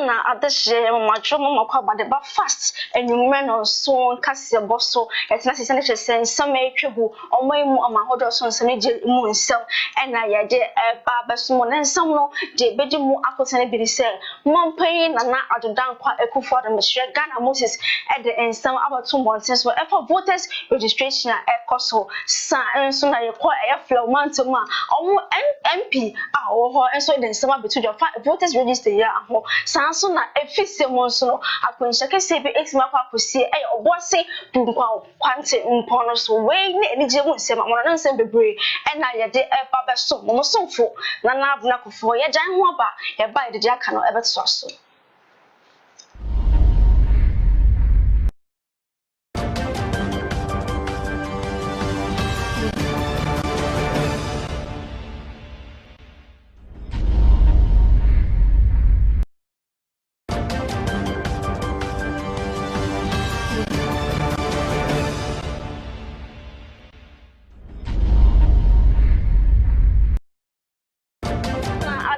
na adehye macho mama kwa bade ba fast enwumre no so kase boso etina sese ne chese nsam etwebu omayimu amahodo so nsam eje mu nsam ena yaje ba besumo ne nsam no je beji mu akotene bi se mampai na adodan kwa ekufo da mehwe Ghana Moses e de nsam abato mbonten so e for voters registration a ekoso sa enso na ye kwa e flow mantum a omo MP a wo ho enso de nsam abetu jo voters register ya ho sanso na efise mo nso no akwenhya kese bi exima kwa akosie e obose dunkwa kwante mpono so we ne enije mu nsem amona na nsem bebre e na ye de e ba beso mo somfo na abuna kofo ye jan ho ba ye ba ye de aka no e beto so.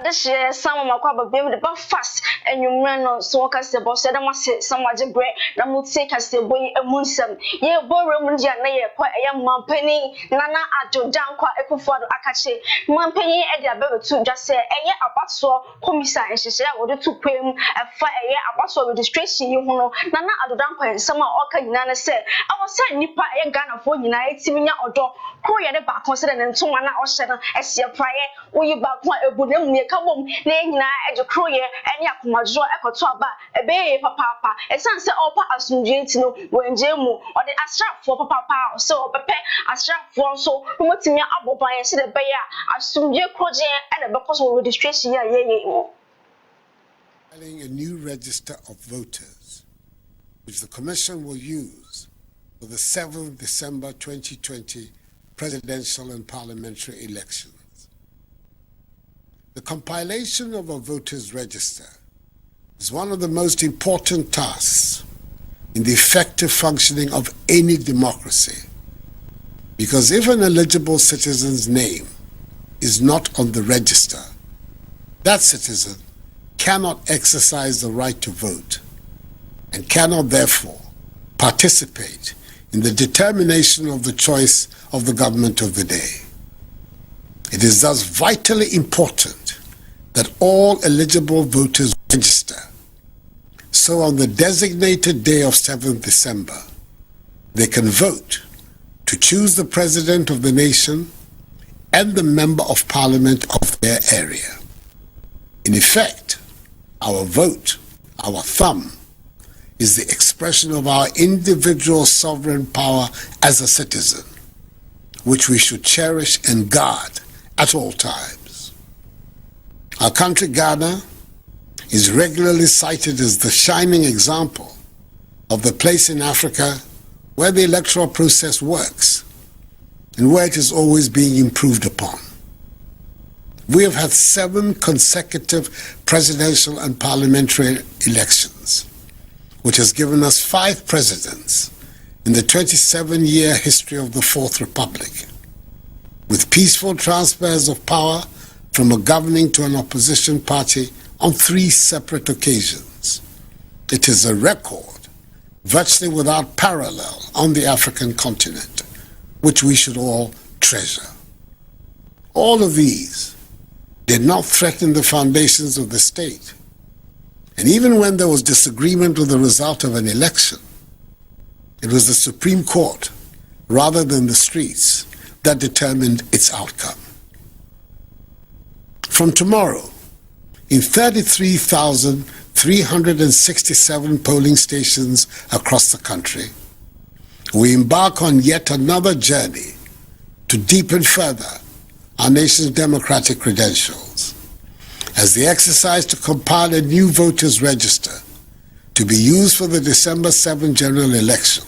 Adehye sama makwa babem de ba fast enwumre no so kase bo se da mase samwaje bre na mutie kase boy emunsam ye borem ndia na ye kwa eye mampani nana ajodan kwa ekufuado akache mampani e de abebetu dwase eye abaso komisa enhyehyɛ a wode tu kwem efa eye abaso registration yi ho no nana ajodan kwa nsam a oka nyina na se awose nipa eye Ghana fo nyina etiminya odo ko ye de ba kon se de ntoma na ohye no ehye praye oyi ba ko ebu na mu kabom na nyina ejekroye ene akomajo ekoto aba ebeye papa esanse opa asumdwe ntino wenje mu ode asrafo papa so opepe asrafo so motimi aboban ye se de beya asumdwe kroje ene bekoso registration ya ye a new register of voters which the commission will use for the 7th December 2020 presidential and parliamentary elections. The compilation of a voters' register is one of the most important tasks in the effective functioning of any democracy, because if an eligible citizen's name is not on the register, that citizen cannot exercise the right to vote and cannot therefore participate in the determination of the choice of the government of the day. It is thus vitally important that all eligible voters register, so on the designated day of 7th December, they can vote to choose the president of the nation and the member of parliament of their area. In effect, our vote, our thumb, is the expression of our individual sovereign power as a citizen, which we should cherish and guard at all times. Our country, Ghana, is regularly cited as the shining example of the place in Africa where the electoral process works and where it is always being improved upon. We have had 7 consecutive presidential and parliamentary elections, which has given us 5 presidents in the 27-year history of the Fourth Republic, with peaceful transfers of power from a governing to an opposition party on 3 separate occasions. It is a record virtually without parallel on the African continent, which we should all treasure. All of these did not threaten the foundations of the state. And even when there was disagreement with the result of an election, it was the Supreme Court, rather than the streets, that determined its outcome. From tomorrow, in 33,367 polling stations across the country, we embark on yet another journey to deepen further our nation's democratic credentials, as the exercise to compile a new voters' register to be used for the December 7 general election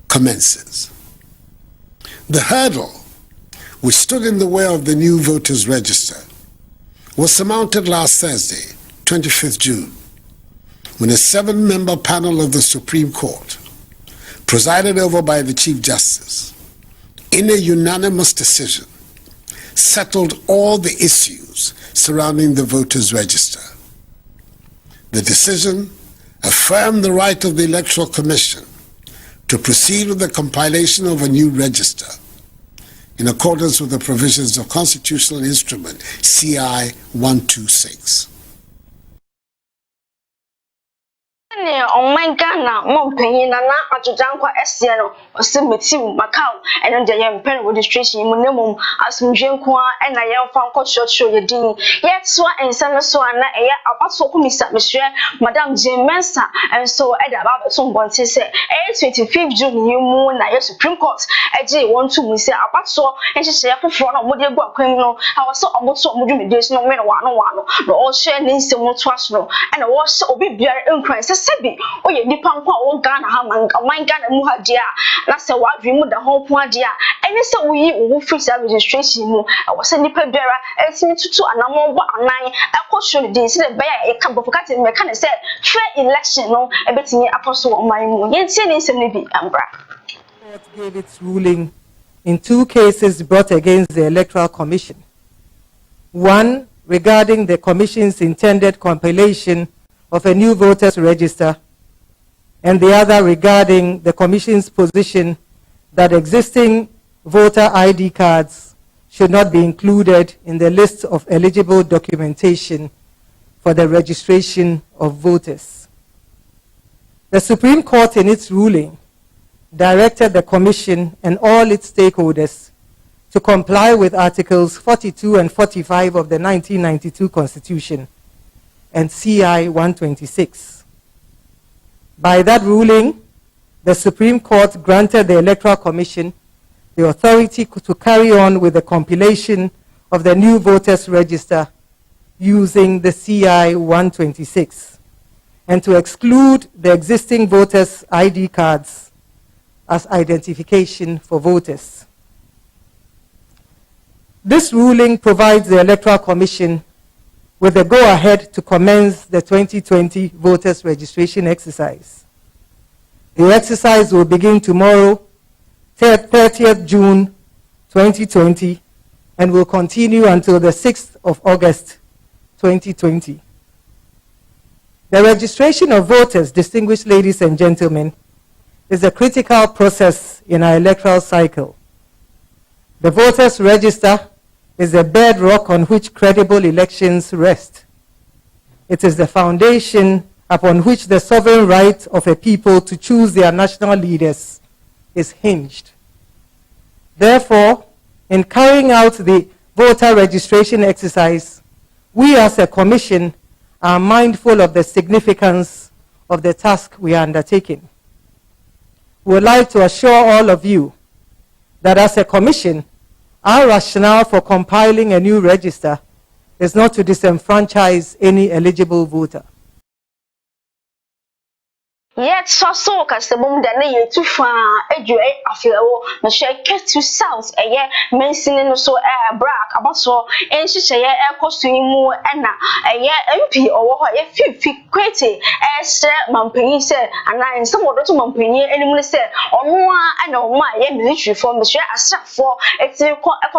commences. The hurdle which stood in the way of the new voters' register was surmounted last Thursday, 25th June, when a 7-member panel of the Supreme Court, presided over by the Chief Justice, in a unanimous decision, settled all the issues surrounding the voters' register. The decision affirmed the right of the Electoral Commission to proceed with the compilation of a new register in accordance with the provisions of Constitutional Instrument CI 126. Oh my Ghana, Montpellier, Nana, Ajudanqua, Essiano, or Simiti, Macau, and then the young pen registration, Munimum, as Mujenqua, and I am found coach show your dean. Yet, Swan and Sana Swana, a so Mr. Monsieur, Madame Jane Mensa, and so at about someone says, 25th June, New Moon, I Supreme Court, a J 1 2 Mr. Abaso, and she said, for front of Modia criminal, I was so almost so much, there's no man, one, all sharing some trust, and I was so be in crisis. Sebi oye nipa nko a wo Ghana ha man Ghana mu ha dia na se wa dwi mu da ho po dia ene se wo yi wo free registration mu wo se nipa biara etimi tutu anamo bo anan ekosho de se be ya e ka bofukate me ka ne se fair election no e betimi akoso wo man mu yentie ne nsem ne bi ambra. Court gave its ruling in two cases brought against the Electoral Commission. One regarding the Commission's intended compilation of a new voters register, and the other regarding the Commission's position that existing voter ID cards should not be included in the list of eligible documentation for the registration of voters. The Supreme Court, in its ruling, directed the Commission and all its stakeholders to comply with Articles 42 and 45 of the 1992 Constitution and CI 126. By that ruling, the Supreme Court granted the Electoral Commission the authority to carry on with the compilation of the new voters register using the CI 126 and to exclude the existing voters' ID cards as identification for voters. This ruling provides the Electoral Commission with the go-ahead to commence the 2020 voters registration exercise. The exercise will begin tomorrow, 30th June 2020, and will continue until the 6th of August 2020. The registration of voters, distinguished ladies and gentlemen, is a critical process in our electoral cycle. The voters register is the bedrock on which credible elections rest. It is the foundation upon which the sovereign right of a people to choose their national leaders is hinged. Therefore, in carrying out the voter registration exercise, we as a commission are mindful of the significance of the task we are undertaking. We would like to assure all of you that as a commission, our rationale for compiling a new register is not to disenfranchise any eligible voter. Yet so cause the mum that lay too far after the share get to south a year mentioning so brag about so and she say air costume more and a year MP or a few quitty as Mampany said and I some other to Mampany anyone said or more I know my military form the share as for it's a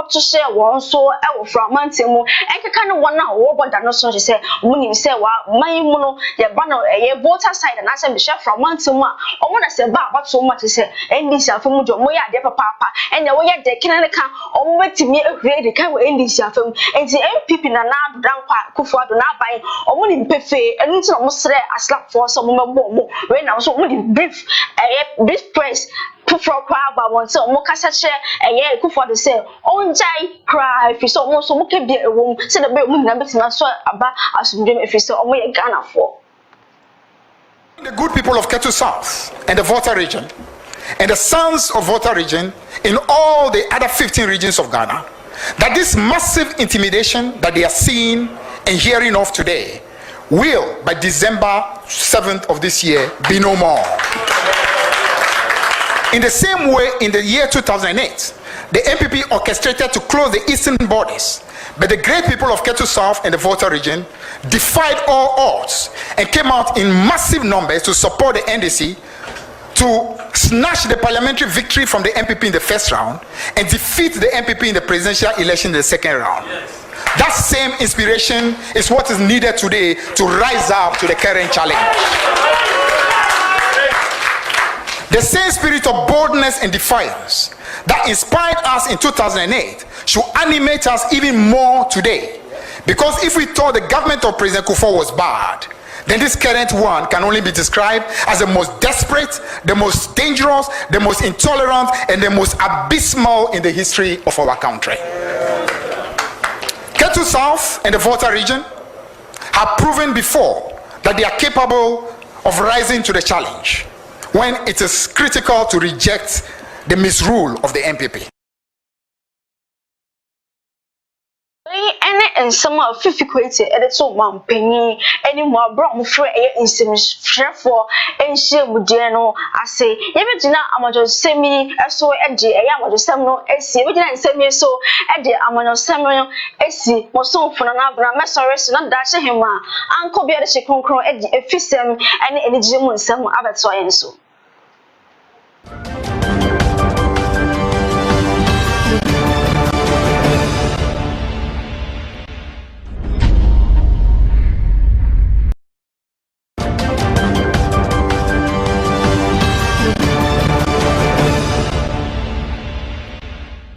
to share one so I will from Montemo and kind of one hour but that no so she said when you say well my mono your banner a voter side and I said Michelle from Montema, or when I say about so much to say, and this are from Moya de Papa, and the way they can account, or wait to me a great kind of English film, and the MPP and now down Kufa do not buy, or when in Pefe, and it's almost a slap for some more when I was only brief press. Kufa crowd by one so Mokasa share a year Kufa to say, oh, Jai cry if you saw more so can be a room, said a bit number to so about as you dream if you saw only a Ghana for. The good people of Ketu South and the Volta region and the sons of Volta region in all the other 15 regions of Ghana, that this massive intimidation that they are seeing and hearing of today will, by December 7th of this year, be no more. In the same way, in the year 2008, the MPP orchestrated to close the eastern borders, but the great people of Ketu South and the Volta region defied all odds and came out in massive numbers to support the NDC to snatch the parliamentary victory from the MPP in the first round and defeat the MPP in the presidential election in the second round. Yes. That same inspiration is what is needed today to rise up to the current challenge. The same spirit of boldness and defiance that inspired us in 2008 should animate us even more today. Because if we thought the government of President Kufuor was bad, then this current one can only be described as the most desperate, the most dangerous, the most intolerant, and the most abysmal in the history of our country. Ketu South and the Volta region have proven before that they are capable of rising to the challenge when it is critical to reject the misrule of the MPP. And some of difficulty at the top man penny anymore brought me free in some for and she would general. I say, everything I'm just send me a so edgy, I am just some no SC, we didn't send me so edgy, I'm on some SC, or so for another message, not dashing him. Uncle Bear, she concur edgy, a fism, and any Jim, some other so and so.